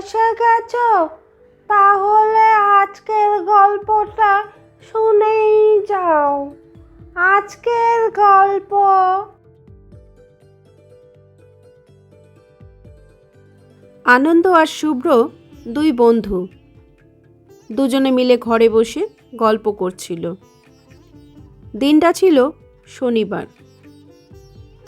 এসে গেছো? তাহলে আজকের গল্পটা শুনেই যাও। আজকের গল্প। আনন্দ আর শুভ্র দুই বন্ধু দুজনে মিলে ঘরে বসে গল্প করছিল। দিনটা ছিল শনিবার।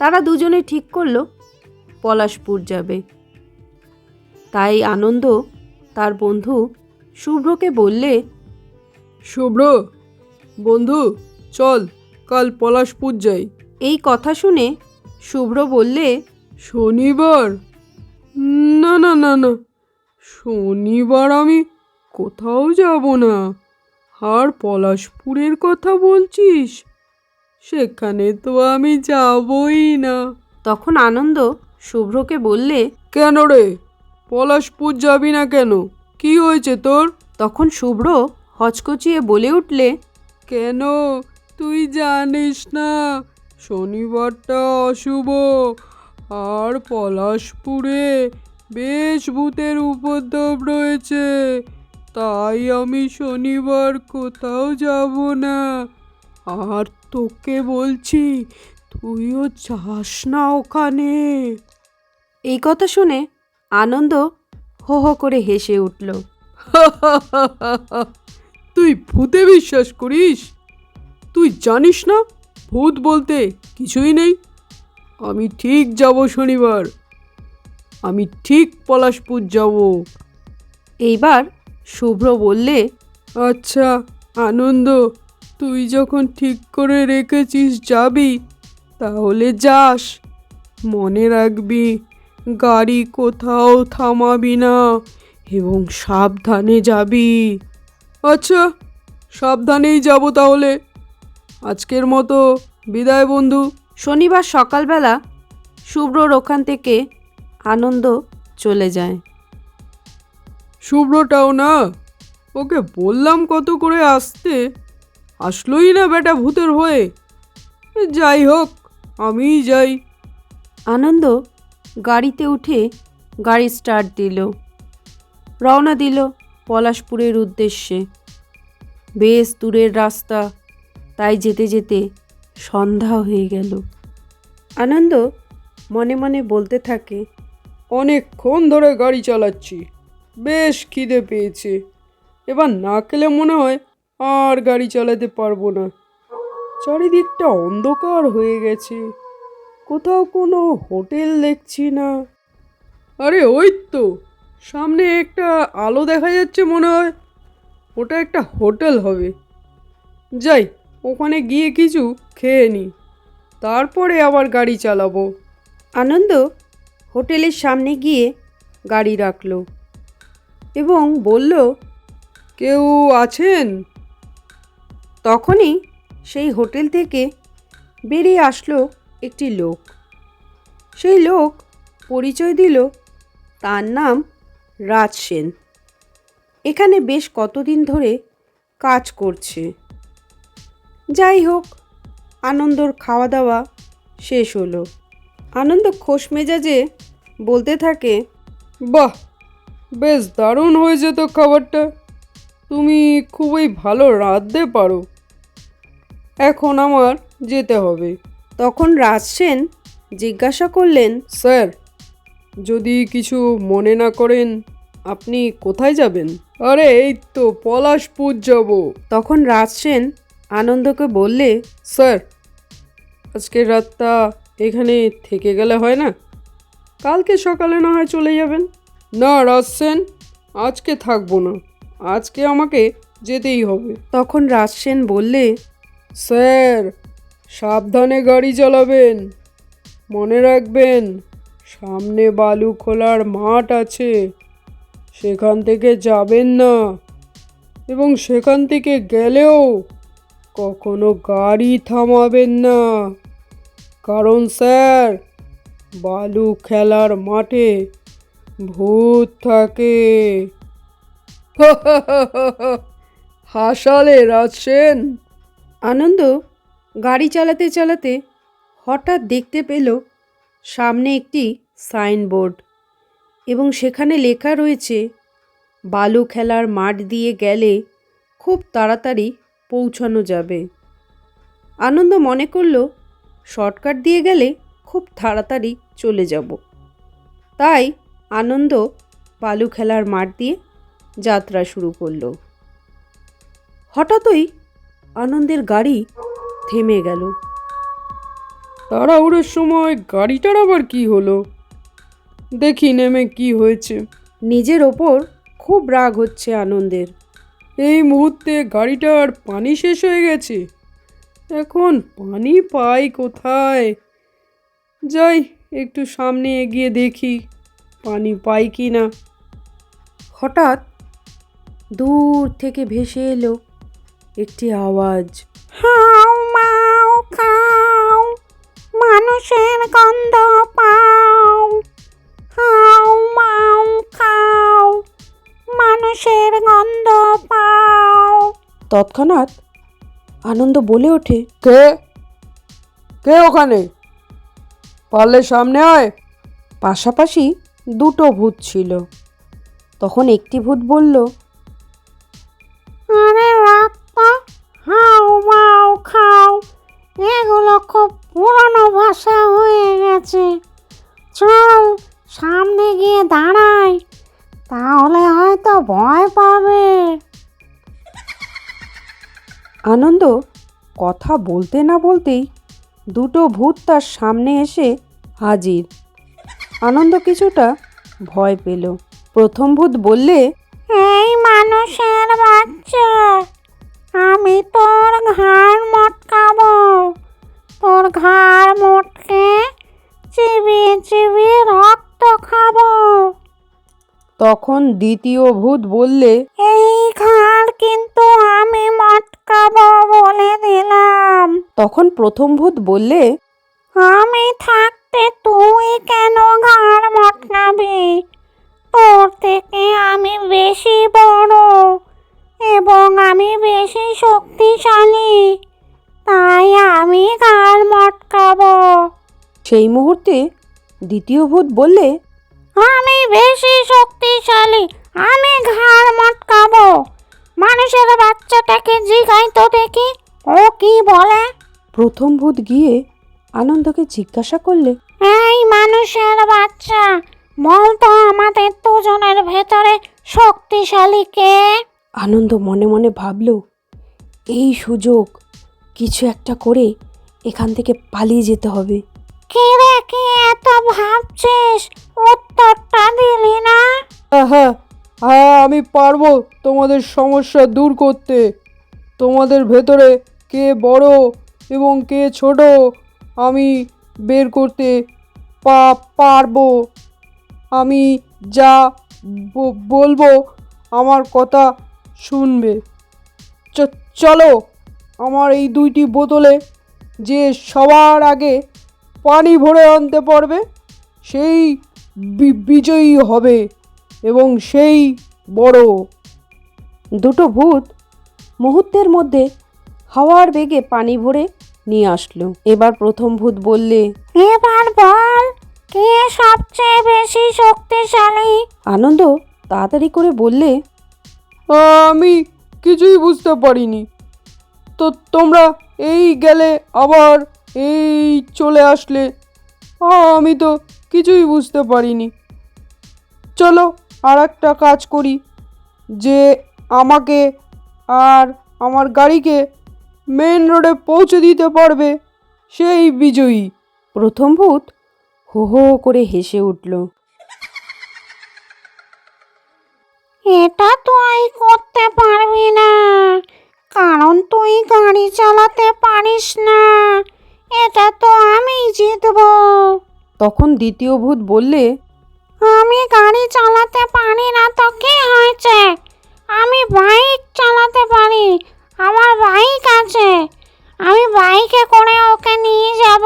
তারা দুজনে ঠিক করলো পলাশপুর যাবে। তাই আনন্দ তার বন্ধু শুভ্রকে বললে, শুভ্র বন্ধু, চল কাল পলাশপুর যাই। এই কথা শুনে শুভ্র বললে, শনিবার? না না না না, শনিবার আমি কোথাও যাব না। আর পলাশপুরের কথা বলছিস? সেখানে তো আমি যাবই না। তখন আনন্দ শুভ্রকে বললে, কেন রে, পলাশপুর যাবি না কেন? কি হয়েছে তোর? তখন শুভ্র হচকচিয়ে বলে উঠলে, কেন, তুই জানিস না শনিবারটা অশুভ, আর পলাশপুরে বেশ ভূতের উপদ্রব রয়েছে। তাই আমি শনিবার কোথাও যাব না। আর তোকে বলছি, তুইও যাস না ওখানে। এই কথা শুনে আনন্দ হো হো করে হেসে উঠল। তুই ভূতে বিশ্বাস করিস? তুই জানিস না ভূত বলতে কিছুই নেই। আমি ঠিক যাব শনিবার। আমি ঠিক পলাশপুর যাব। এইবার শুভ্র বললে, আচ্ছা আনন্দ, তুই যখন ঠিক করে রেখেছিস যাবি, তাহলে যাস। মনে রাখবি, গাড়ি কোথাও থামাবি না এবং সাবধানে যাবি। আচ্ছা, সাবধানেই যাব তাহলে। আজকের মতো বিদায় বন্ধু। শনিবার সকালবেলা শুভ্রর ওখান থেকে আনন্দ চলে যায়। শুভ্রটাও না, ওকে বললাম কত করে আসতে, আসলোই না বেটা ভূতের হয়ে। যাই হোক, আমিই যাই। আনন্দ গাড়িতে উঠে গাড়ি স্টার্ট দিল, রওনা দিল পলাশপুরের উদ্দেশ্যে। বেশ দূরের রাস্তা, তাই যেতে যেতে সন্ধ্যা হয়ে গেল। আনন্দ মনে মনে বলতে থাকে, অনেকক্ষণ ধরে গাড়ি চালাচ্ছি, বেশ খিদে পেয়েছে। এবার না খেলে মনে হয় আর গাড়ি চালাতে পারবো না। চারিদিকটা অন্ধকার হয়ে গেছে, কোথাও কোনো হোটেল দেখছি না। আরে ওই তো সামনে একটা আলো দেখা যাচ্ছে, মনে হয় ওটা একটা হোটেল হবে। যাই, ওখানে গিয়ে কিছু খেয়ে নিই, তারপরে আবার গাড়ি চালাবো। আনন্দ হোটেলের সামনে গিয়ে গাড়ি রাখল এবং বলল, কেউ আছেন? তখনই সেই হোটেল থেকে বেরিয়ে আসলো একটি লোক। সেই লোক পরিচয় দিল তার নাম রাজ সেন। এখানে বেশ কতদিন ধরে কাজ করছে। যাই হোক, আনন্দর খাওয়া দাওয়া শেষ হলো। আনন্দ খোশ মেজাজে বলতে থাকে, বাহ, বেশ দারুণ হয়েছে তো খাবারটা। তুমি খুবই ভালো রাঁধতে পারো। এখন আমার যেতে হবে। তখন রাজ সেন জিজ্ঞাসা করলেন, স্যার, যদি কিছু মনে না করেন, আপনি কোথায় যাবেন? আরে এই তো পলাশপুর যাব। তখন রাজ সেন আনন্দকে বললে, স্যার, আজকের রাতটা এখানে থেকে গেলে হয় না? কালকে সকালে না হয় চলে যাবেন। না রাজ সেন, আজকে থাকবো না, আজকে আমাকে যেতেই হবে। তখন রাজ সেন বললে, স্যার, সাবধানে গাড়ি চালাবেন। মনে রাখবেন, সামনে বালু খোলার মাঠ আছে, সেখান থেকে যাবেন না। এবং সেখান থেকে গেলেও কখনো গাড়ি থামাবেন না, কারণ স্যার, বালু খেলার মাঠে ভূত থাকে। হাসালে রাজ সেন। আনন্দ গাড়ি চালাতে চালাতে হঠাৎ দেখতে পেল সামনে একটি সাইনবোর্ড এবং সেখানে লেখা রয়েছে বালু খেলার মাঠ দিয়ে গেলে খুব তাড়াতাড়ি পৌঁছানো যাবে। আনন্দ মনে করল শর্টকাট দিয়ে গেলে খুব তাড়াতাড়ি চলে যাব। তাই আনন্দ বালু খেলার মাঠ দিয়ে যাত্রা শুরু করলো। হঠাৎই আনন্দের গাড়ি থেমে গেল। তাড়াহুড়োর সময় গাড়িটার আবার কি হলো? দেখি নেমে কি হয়েছে। নিজের ওপর খুব রাগ হচ্ছে আনন্দের। এই মুহূর্তে গাড়িটার পানি শেষ হয়ে গেছে। এখন পানি পাই কোথায়? যাই একটু সামনে এগিয়ে দেখি পানি পাই কি না। হঠাৎ দূর থেকে ভেসে এলো একটি আওয়াজ। হাউ মাউ খাও, মানুষের গন্ধ পাও। হাউ মাউ খাও, মানুষের গন্ধ পাও। তৎক্ষণাৎ আনন্দ বলে ওঠে, কে কে ওখানে? পারলে সামনে আয়। পাশাপাশি দুটো ভূত ছিল। তখন একটি ভূত বলল, আরে রাত, হাউ মাউ খাও, এগুলো খুব পুরনো ভাষা হয়ে গেছে। চল সামনে গিয়ে দাঁড়াই, তাহলে হয়তো ভয় পাবে। আনন্দ কথা বলতে না বলতেই দুটো ভূত তার সামনে এসে হাজির। আনন্দ কিছুটা ভয় পেল। প্রথম ভূত বললে, এই মানুষের বাচ্চা, আমি তোর ঘাড় মটকাবো। তোর ঘাড় মটকে চিবিয়ে চিবিয়ে রক্ত খাবো। তখন দ্বিতীয় ভূত বললে, এই ঘাড় কিন্তু আমি মটকাবো বলে দিলাম। তখন প্রথম ভূত বললে, আমি থাকতে তুই কেন ঘাড় মটকাবি? তোর থেকে আমি বেশি বড় এবং আমি বেশি শক্তিশালী, তাই আমি ঘাড় মটকাবো। সেই মুহূর্তে দ্বিতীয় ভূত বললে, আমি বেশি শক্তিশালী, আমি ঘাড় মটকাবো। মানুষের বাচ্চাটাকে জিগাই তো দেখি ও কি বলে। প্রথম ভূত গিয়ে আনন্দকে জিজ্ঞাসা করলে, এই মানুষের বাচ্চা, বলতো আমাদের দুজনের ভেতরে শক্তিশালী কে? আনন্দ মনে মনে ভাবল, এই সুযোগ, কিছু একটা করে এখান থেকে পালিয়ে যেতে হবে। কে রে, কি এত ভাবছিস? উত্তরটা দিলি না? হ্যাঁ হ্যাঁ, আমি পারবো তোমাদের সমস্যা দূর করতে। তোমাদের ভেতরে কে বড় এবং কে ছোট আমি বের করতে পারবো। আমি যা বলবো আমার কথা শুনবে। চলো, আমার এই দুইটি বোতলে যে সবার আগে পানি ভরে আনতে পারবে সেই বিজয়ী হবে এবং সেই বড়। দুটো ভূত মুহূর্তের মধ্যে হাওয়ার বেগে পানি ভরে নিয়ে আসলো। এবার প্রথম ভূত বললে, এবার বল, কে সবচেয়ে বেশি শক্তিশালী? আনন্দ তাড়াতাড়ি করে বললে, আমি কিছুই বুঝতে পারিনি। তো তোমরা এই গেলে আবার এই চলে আসলে, আমি তো কিছুই বুঝতে পারিনি। চলো আর একটা কাজ করি, যে আমাকে আর আমার গাড়িকে মেন রোডে পৌঁছে দিতে পারবে সেই বিজয়ী। প্রথম ভূত হো হো করে হেসে উঠল। এটা তুই করতে পারবি না, কারণ তুই গাড়ি চালাতে পারিস না। এটা তো আমি জিতবো। তখন দ্বিতীয় ভূত বললে, আমি গাড়ি চালাতে পারি না তো কি হয়েছে? আমি বাইক চালাতে পারি, আমার বাইক আছে। আমি বাইকে করে ওকে নিয়ে যাব।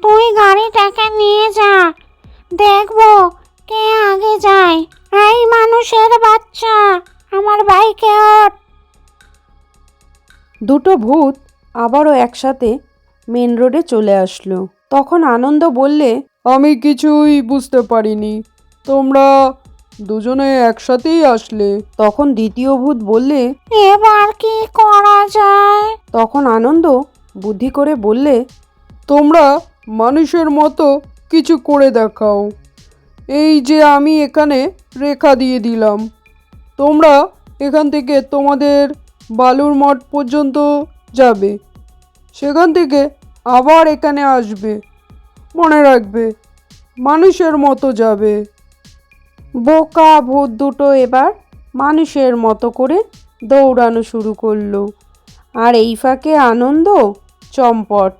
তুই গাড়িটাকে নিয়ে যা, দেখবো কে আগে যায়। এই মানুষের বাচ্চা, আমার বাইকে ওঠ। দুটো ভূত আবারও একসাথে মেন রোডে চলে আসলো। তখন আনন্দ বললে, আমি কিছুই বুঝতে পারিনি। তোমরা দুজনে একসাথেই আসলে। তখন দ্বিতীয় ভূত বললে, এবার কি করা যায়? তখন আনন্দ বুদ্ধি করে বললে, তোমরা মানুষের মতো কিছু করে দেখাও। এই যে আমি এখানে রেখা দিয়ে দিলাম, তোমরা এখান থেকে তোমাদের বালুর মঠ পর্যন্ত যাবে, সেখান থেকে আবার এখানে আসবে। মনে রাখবে, মানুষের মতো যাবে। বোকা ভূত দুটো এবার মানুষের মতো করে দৌড়ানো শুরু করলো। আর এই ফাঁকে আনন্দ চম্পট।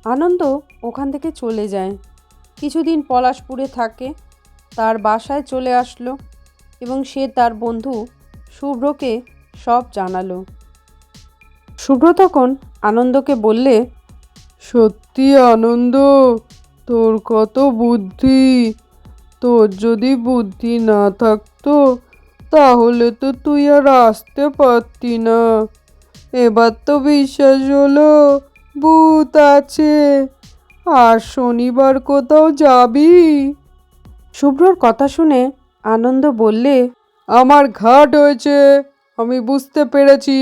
আনন্দ ওখান থেকে চলে যায়। কিছুদিন পলাশপুরে থাকে। তার বাসায় চলে আসলো এবং সে তার বন্ধু শুভ্রকে সব জানালো। শুভ্র তখন আনন্দকে বললে, সত্যি আনন্দ, তোর কত বুদ্ধি! তোর যদি বুদ্ধি না থাকতো তাহলে তো তুই আর আসতে পারতি না। এবার তো বিশ্বাস হলো ভূত আছে। আর শনিবার কোথাও যাবি? শুভ্রর কথা শুনে আনন্দ বললে, আমার ঘাট হয়েছে, আমি বুঝতে পেরেছি।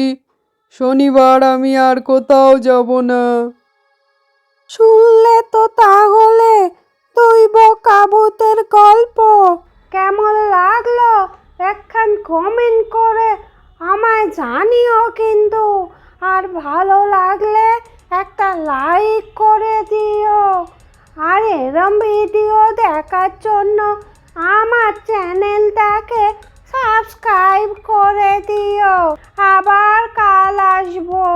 শনিবার আমি আর কোথাও যাব না। শুনলে তো তাহলে দুই বোকা ভূতের গল্প। কেমন লাগলো একখান কমেন্ট করে আমায় জানিও কিন্তু। আর ভালো লাগলে একটা লাইক করে দিও। আর এরম ভিডিও দেখার জন্য আমার চ্যানেলটাকে সাবস্ক্রাইব করে দিও। আবার কাল আসবো।